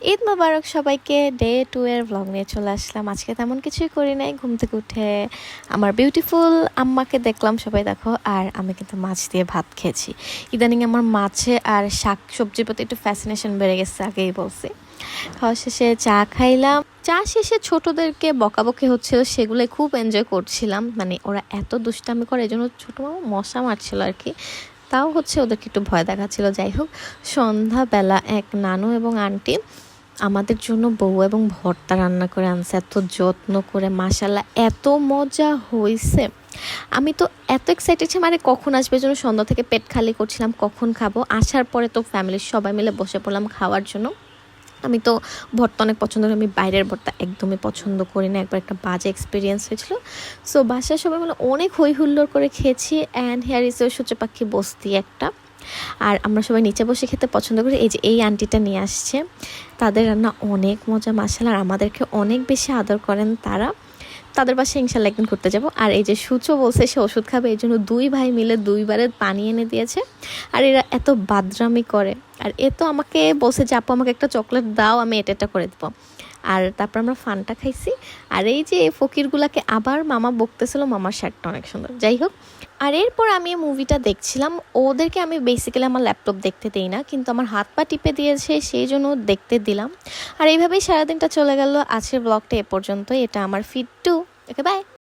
ঈদ মোবারক সবাইকে। ডে 2 এর ব্লগ নিয়ে চলে আসলাম। আজকে তেমন কিছুই করি নাই, ঘুম থেকে উঠে আমার বিউটিফুল আম্মাকে দেখলাম, সবাই দেখো। আর আমি কিন্তু মাছ দিয়ে ভাত খেয়েছি। ইদানিং আমার মাছে আর শাক সবজির প্রতি একটু ফ্যাসিনেশন বেড়ে গেছে, আগেই বলছি। খাওয়া শেষে চা খাইলাম। চা শেষে ছোটদেরকে বকাবকি হচ্ছিল, সেগুলোই খুব এনজয় করছিলাম। মানে ওরা এত দুষ্টামি করে, এই জন্য ছোটো মামা মশা মারছিল আর কি, তাও হচ্ছে ওদেরকে একটু ভয় দেখাচ্ছিল। যাই হোক, সন্ধ্যাবেলা এক নানু এবং আন্টি আমাদের জন্য বউ এবং ভর্তা রান্না করে আনছে, এত যত্ন করে, মাশাল্লাহ এত মজা হয়েছে। আমি তো এত এক্সাইটেড ছিলাম, মানে কখন আসবে জন্য সন্ধ্যা থেকে পেট খালি করছিলাম, কখন খাবো। আসার পরে তো ফ্যামিলির সবাই মিলে বসে পড়লাম খাওয়ার জন্য। আমি তো ভর্তা অনেক পছন্দ করি, আমি বাইরের ভর্তা একদমই পছন্দ করি না, একবার একটা বাজে এক্সপিরিয়েন্স হয়েছিল। সো বাসায় সবাই মিলে অনেক হই হুল্লোড় করে খেয়েছি। অ্যান্ড হেয়ার ইজ সূর্য পাখি বস্তি একটা। আর আমরা সবাই নিচে বসে খেতে পছন্দ করি। এই যে এই আন্টিটা নিয়ে আসছে, তাদের রান্না অনেক মজা মাশাআল্লাহ, আর আমাদেরকে অনেক বেশি আদর করেন তারা। তাদের বাসায় ইনশাল্লাহ একদিন ঘুরতে যাব। আর এই যে সূচো বলছে সে ওষুধ খাবে, এই জন্য 2 ভাই মিলে 2 বারে পানি এনে দিয়েছে। আর এরা এত বাদরামি করে। আর এ তো আমাকে বলছে যে আপু আমাকে একটা চকলেট দাও, আমি এটা করে দেবো। আর তারপর আমরা ফানটা খাইছি। আর এই যে ফকিরগুলাকে আবার মামা বকতেছিল, মামার শার্টটা অনেক সুন্দর। যাই হোক, আর এরপর আমি মুভিটা দেখছিলাম। ওদেরকে আমি বেসিক্যালি আমার ল্যাপটপ দেখতে দিই না, কিন্তু আমার হাত পা টিপে দিয়েছে, সেই জন্য দেখতে দিলাম। আর এইভাবেই সারাদিনটা চলে গেল। আজকের ব্লগটা এ পর্যন্ত। এটা আমার ফিড টু। Okay, by.